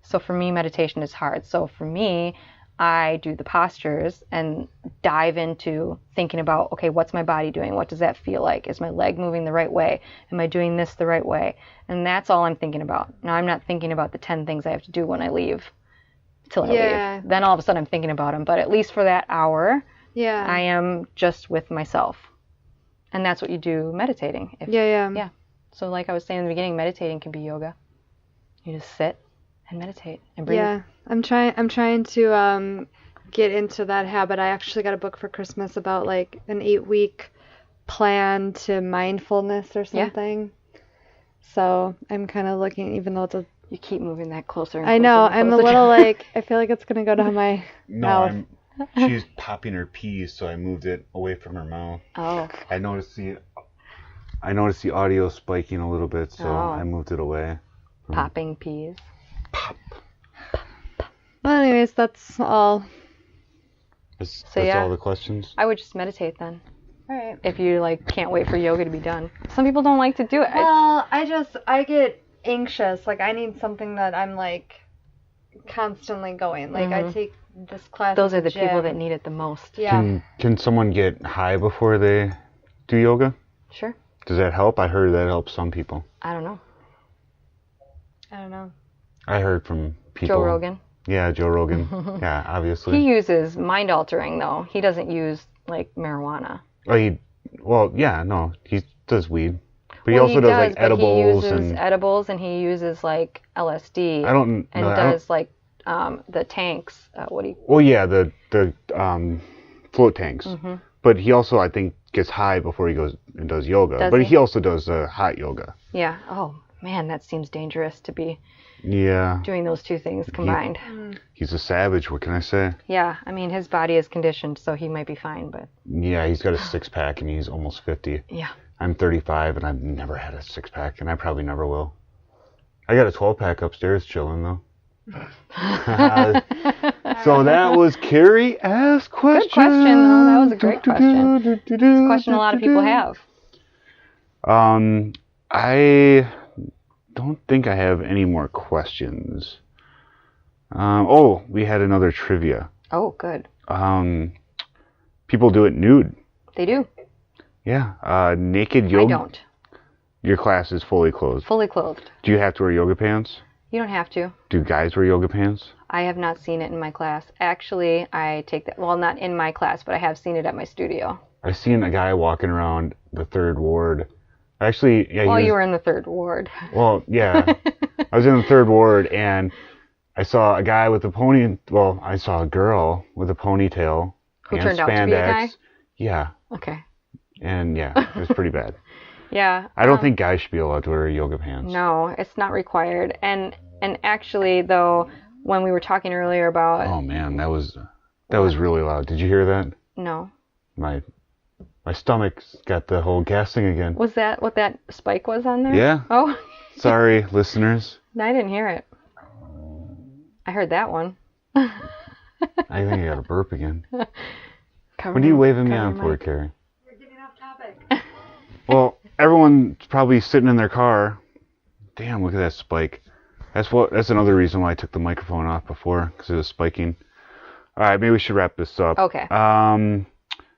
So for me, meditation is hard. So for me, I do the postures and dive into thinking about, okay, what's my body doing? What does that feel like? Is my leg moving the right way? Am I doing this the right way? And that's all I'm thinking about. Now, I'm not thinking about the 10 things I have to do when I leave till I leave. Then all of a sudden I'm thinking about them. But at least for that hour, I am just with myself. And that's what you do meditating. Yeah. So like I was saying in the beginning, meditating can be yoga. You just sit and meditate and breathe. Yeah, I'm trying to get into that habit. I actually got a book for Christmas about like an 8-week plan to mindfulness or something. So I'm kind of looking, even though you keep moving that closer and I closer know, and I'm a closer. little like, I feel like it's going to go down my mouth. She's popping her peas, so I moved it away from her mouth. Oh. I noticed the audio spiking a little bit, so I moved it away. Popping peas. Pop. Well, anyways, that's all. That's yeah. all the questions? I would just meditate then. All right. If you like can't wait for yoga to be done. Some people don't like to do it. Well, I get anxious. Like, I need something that I'm like constantly going. Like, I take this class. Those at are the gym. people that need it the most. Yeah. Can someone get high before they do yoga? Sure. Does that help? I heard that helps some people. I don't know. I heard from people. Joe Rogan. Yeah, Joe Rogan. Yeah, obviously. He uses mind altering though. He doesn't use like marijuana. Oh, he does weed. But he also does like edibles. He uses edibles and he uses like LSD. Does like the tanks. the float tanks. But he also, I think, gets high before he goes and does yoga. He also does hot yoga. Yeah. Oh man, that seems dangerous to be Yeah. doing those two things combined. He's a savage, what can I say? Yeah, I mean, his body is conditioned, so he might be fine, but... Yeah, he's got a six-pack, and he's almost 50. Yeah. I'm 35, and I've never had a six-pack, and I probably never will. I got a 12-pack upstairs chilling, though. So that was Carrie Ask Question. Good question, though. That was a great question. It's a question a lot of people have. I don't think I have any more questions. We had another trivia. Oh, good. People do it nude. They do. Yeah. Naked yoga. I don't. Your class is fully clothed. Fully clothed. Do you have to wear yoga pants? You don't have to. Do guys wear yoga pants? I have not seen it in my class. Actually, I take that. Well, not in my class, but I have seen it at my studio. I seen a guy walking around the third ward. Actually, yeah. Well, you were in the third ward. Well, yeah. I was in the third ward, and I saw a guy with a pony. Well, I saw a girl with a ponytail. Who and turned out to be a guy? Yeah. Okay. And yeah, it was pretty bad. Yeah. I don't think guys should be allowed to wear yoga pants. No, it's not required. And actually, though, when we were talking earlier about... Oh, man, that was really loud. Did you hear that? No. My stomach's got the whole gas thing again. Was that what that spike was on there? Yeah. Oh. Sorry, listeners. I didn't hear it. I heard that one. I think I got a burp again. What are you waving me on for, Carrie? We're getting off topic. Well, everyone's probably sitting in their car. Damn, look at that spike. That's another reason why I took the microphone off before, because it was spiking. All right, maybe we should wrap this up. Okay.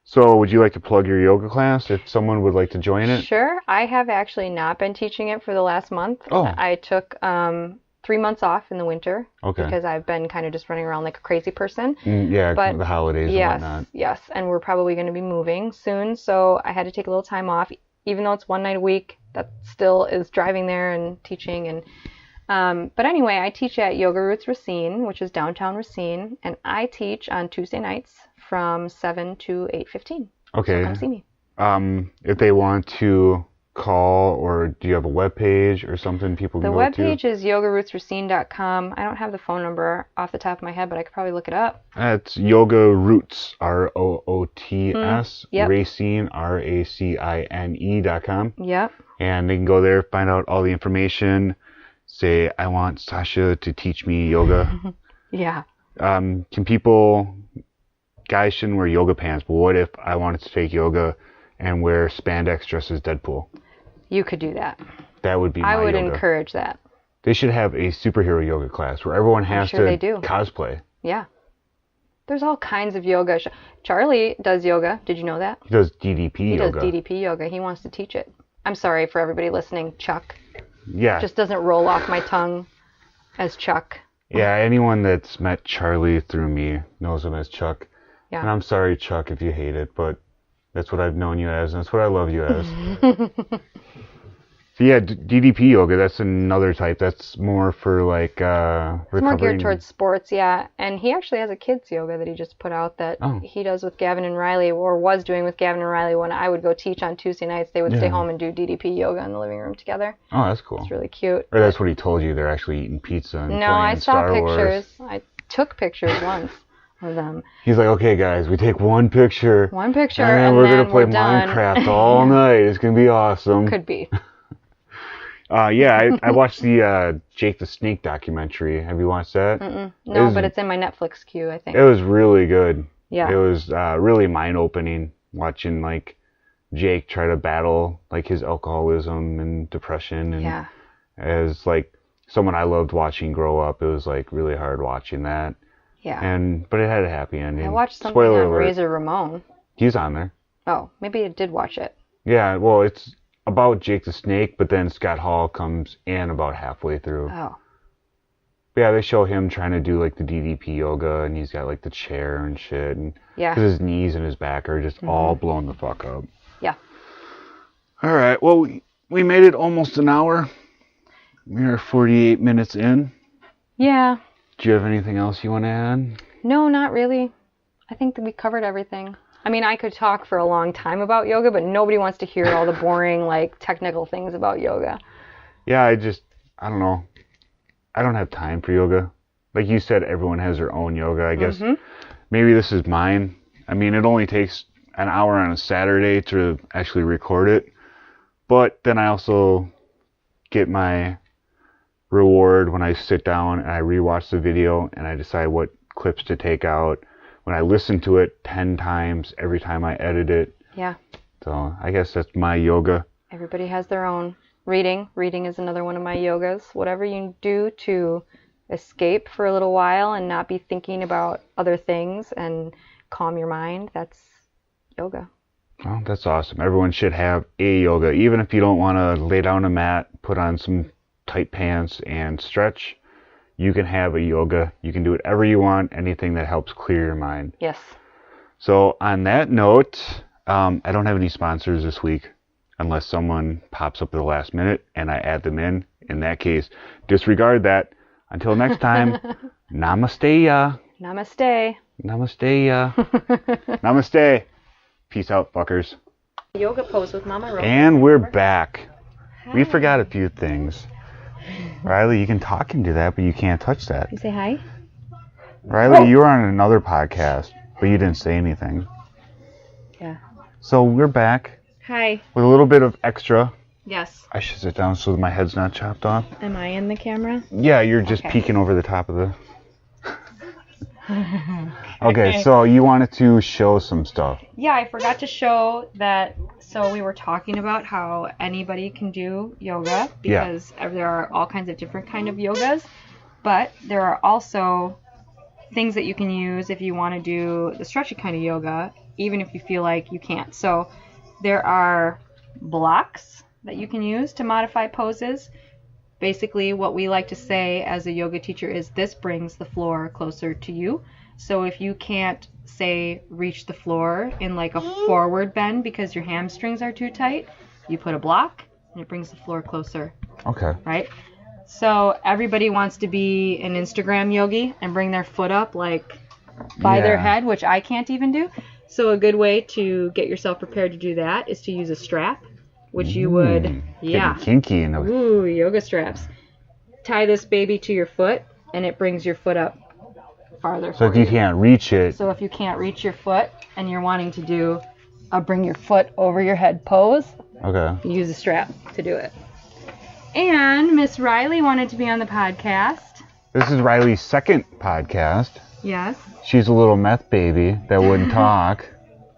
So would you like to plug your yoga class if someone would like to join it? Sure. I have actually not been teaching it for the last month. Oh. I took 3 months off in the winter. Okay. Because I've been kind of just running around like a crazy person. Yeah, but the holidays and whatnot. Yes, and we're probably going to be moving soon, so I had to take a little time off. Even though it's one night a week, that still is driving there and teaching. And but anyway, I teach at Yoga Roots Racine, which is downtown Racine, and I teach on Tuesday nights from 7 to 8:15. Okay. So come see me. If they want to call, or do you have a web page or something people can The go web to? page is yogarootsracine.com. I don't have the phone number off the top of my head, but I could probably look it up. It's Yoga Roots, ROOTS, Yep. Racine, RACINE.com. Yep. And they can go there, find out all the information, say, I want Sasha to teach me yoga. Yeah. Guys shouldn't wear yoga pants, but what if I wanted to take yoga and wear spandex dressed as Deadpool? You could do that. That would be my I would yoga. encourage that. They should have a superhero yoga class where everyone has sure to they do. cosplay. Yeah. There's all kinds of yoga. Charlie does yoga. Did you know that? He does DDP He yoga. does DDP yoga. He wants to teach it. I'm sorry for everybody listening. Chuck. Yeah. Just doesn't roll off my tongue as Chuck. Yeah, anyone that's met Charlie through me knows him as Chuck. Yeah. And I'm sorry, Chuck, if you hate it, but that's what I've known you as, and that's what I love you as. So yeah, DDP yoga, that's another type. That's more for like It's more geared towards sports, yeah. And he actually has a kids yoga that he just put out that he does with Gavin and Riley, or was doing with Gavin and Riley when I would go teach on Tuesday nights. They would stay home and do DDP yoga in the living room together. Oh, that's cool. It's really cute. Or that's what he told you. They're actually eating pizza and No, playing I saw Star pictures. Wars. I took pictures once of them. He's like, okay, guys, we take one picture. One picture, and and we're then gonna play we're done. Minecraft all night. It's gonna be awesome. Could be. Yeah, I watched the Jake the Snake documentary. Have you watched that? No, but it's in my Netflix queue, I think. It was really good. Yeah. It was really mind-opening watching like Jake try to battle like his alcoholism and depression, and as like someone I loved watching grow up, it was like really hard watching that. Yeah. But it had a happy ending. I watched something Spoiler on alert. Razor Ramon. He's on there. Oh, maybe I did watch it. Yeah, well, it's about Jake the Snake, but then Scott Hall comes in about halfway through. Oh. Yeah, they show him trying to do like the DDP yoga, and he's got like the chair and shit, and because his knees and his back are just all blown the fuck up. Yeah. All right, well, we made it almost an hour. We are 48 minutes in. Yeah. Do you have anything else you want to add? No, not really. I think that we covered everything. I mean, I could talk for a long time about yoga, but nobody wants to hear all the boring, like, technical things about yoga. Yeah, I don't know. I don't have time for yoga. Like you said, everyone has their own yoga. I guess maybe this is mine. I mean, it only takes an hour on a Saturday to actually record it. But then I also get my reward when I sit down and I rewatch the video and I decide what clips to take out. When I listen to it 10 times every time I edit it. Yeah. So I guess that's my yoga. Everybody has their own. Reading is another one of my yogas. Whatever you do to escape for a little while and not be thinking about other things and calm your mind, that's yoga. Well, that's awesome. Everyone should have a yoga. Even if you don't want to lay down a mat, put on some tight pants and stretch, you can have a yoga. You can do whatever you want, anything that helps clear your mind. Yes. So on that note, I don't have any sponsors this week unless someone pops up at the last minute and I add them in. In that case, disregard that. Until next time, namaste ya. Namaste. Namaste ya. Namaste. Peace out, fuckers. Yoga pose with Mama Rose. And we're back. We forgot a few things. Riley, you can talk into that, but you can't touch that. You say hi? Riley, you were on another podcast, but you didn't say anything. Yeah. So we're back Hi. with a little bit of extra. Yes. I should sit down so my head's not chopped off. Am I in the camera? Yeah, you're just Okay. peeking over the top of the... Okay, so you wanted to show some stuff. Yeah, I forgot to show that. So we were talking about how anybody can do yoga because there are all kinds of different kind of yogas, but there are also things that you can use if you want to do the stretchy kind of yoga, even if you feel like you can't. So there are blocks that you can use to modify poses. Basically, what we like to say as a yoga teacher is this brings the floor closer to you. So if you can't, say, reach the floor in like a forward bend because your hamstrings are too tight, you put a block and it brings the floor closer, Okay. right? So everybody wants to be an Instagram yogi and bring their foot up like by their Yeah. head, which I can't even do. So a good way to get yourself prepared to do that is to use a strap, which you would, Getting kinky in a... Ooh, yoga straps. Tie this baby to your foot, and it brings your foot up farther So for if you can't reach it, So if you can't reach your foot, and you're wanting to do a bring your foot over your head pose, okay. you use a strap to do it. And Miss Riley wanted to be on the podcast. This is Riley's second podcast. Yes. She's a little meth baby that wouldn't talk.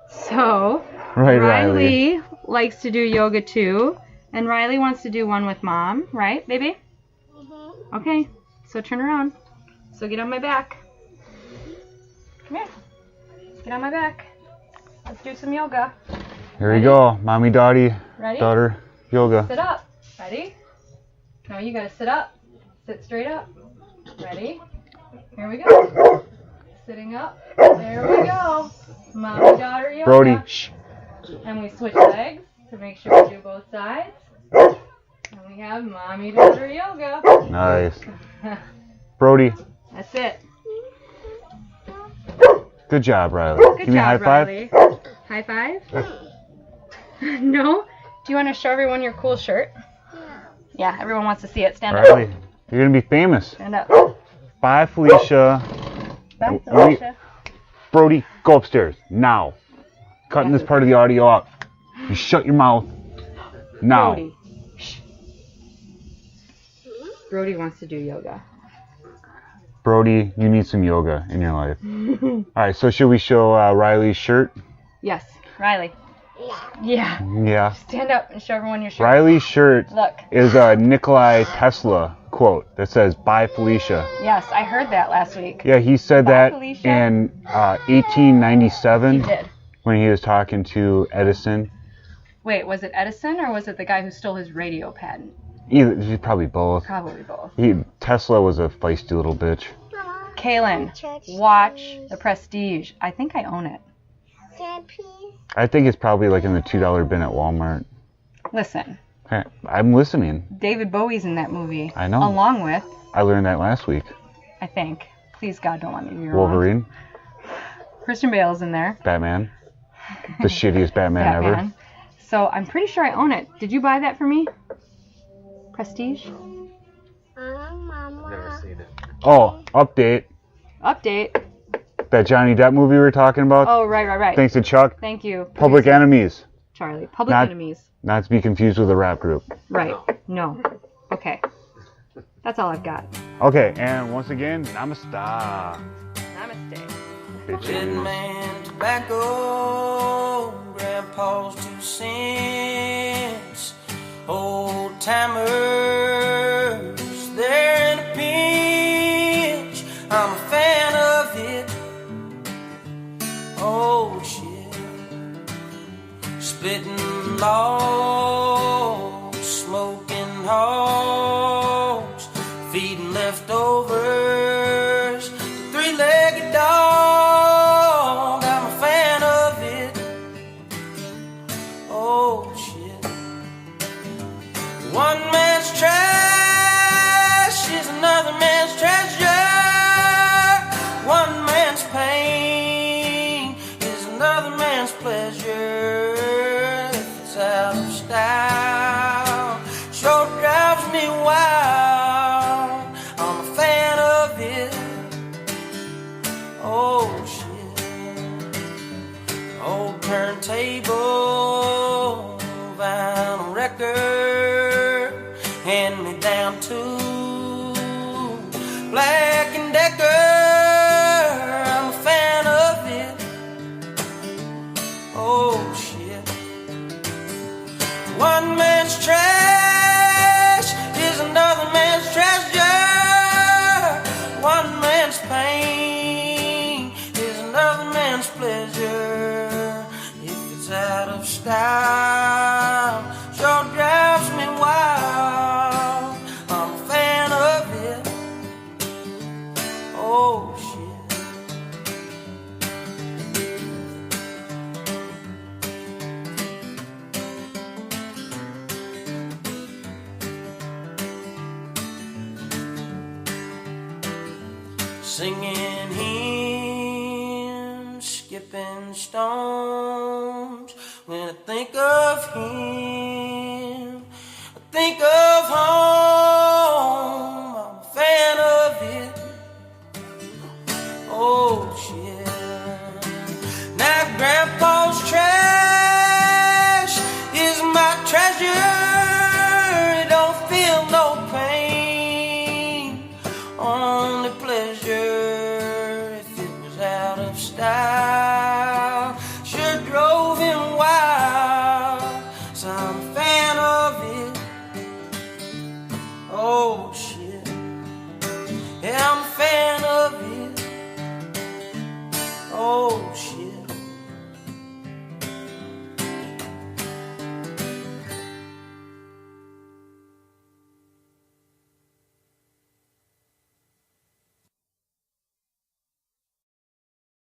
So Right, Riley. Riley likes to do yoga too, and Riley wants to do one with Mom, right, baby? Mm-hmm. Okay, so turn around. So get on my back. Come here. Get on my back. Let's do some yoga. Here we go. Mommy, daughter Ready? yoga. Sit up. Ready? Now you gotta sit up. Sit straight up. Ready? Here we go. Sitting up. There we go. Mommy, daughter yoga. Brody, shh. And we switch legs to make sure we do both sides. And we have mommy daughter yoga. Nice. Brody, That's it. good job, Riley. Good Give me a high job, five. Riley. High five? No? Do you want to show everyone your cool shirt? Yeah, everyone wants to see it. Stand up. Riley, you're going to be famous. Stand up. Bye, Felicia. Bye, We- Sasha. Brody, go upstairs. Now. Cutting this part of the audio out. You shut your mouth. Now. Brody. Shh. Brody wants to do yoga. Brody, you need some yoga in your life. Alright, so should we show Riley's shirt? Yes. Riley. Yeah. Yeah. Stand up and show everyone your shirt. Riley's shirt Look. is a Nikolai Tesla quote that says, "Bye, Felicia." Yes, I heard that last week. Yeah, he said Bye, that Felicia. in 1897 He did. when he was talking to Edison. Wait, was it Edison or was it the guy who stole his radio patent? Either, probably both. Probably both. Tesla was a feisty little bitch. Kaylin, watch The Prestige. I think I own it. I think it's probably like in the $2 bin at Walmart. Listen, Hey, I'm listening. David Bowie's in that movie. I know. Along with, I learned that last week. I think, please God, don't let me be wrong. Wolverine, Christian Bale's in there. Batman, the shittiest Batman ever. Batman. So I'm pretty sure I own it. Did you buy that for me? Prestige? Never seen it. Oh, update. Update. That Johnny Depp movie we were talking about. Oh, right. Thanks to Chuck. Thank you. Public Enemies. Charlie. Public Not- Enemies. Not to be confused with a rap group. Right. No. Okay. That's all I've got. Okay, and once again, namaste. Namaste. Red Bitches. man tobacco, grandpa's 2 cents, old timers, they're in a pinch. I'm a fan of it. Oh shit, splitting logs, smoking hogs, feeding leftovers, 3-legged dog. I'm a fan of it. turntable, vinyl record, hand me down to Black and Decker. I'm a fan of it. Oh shit. One man's trash is another man's treasure. One man's pain is another man's pleasure. If it's out of style, sure drives me wild. I'm a fan of it. Oh shit. Singing hymns, skipping stones. When I think of him, I think of home. I'm a fan of it. Oh shit. Now Grandpa's trash is my treasure. It don't feel no pain, only pleasure. If it was out of style, sure drove him wild. So I'm a fan of it. Oh shit. Yeah, I'm a fan of it. Oh shit.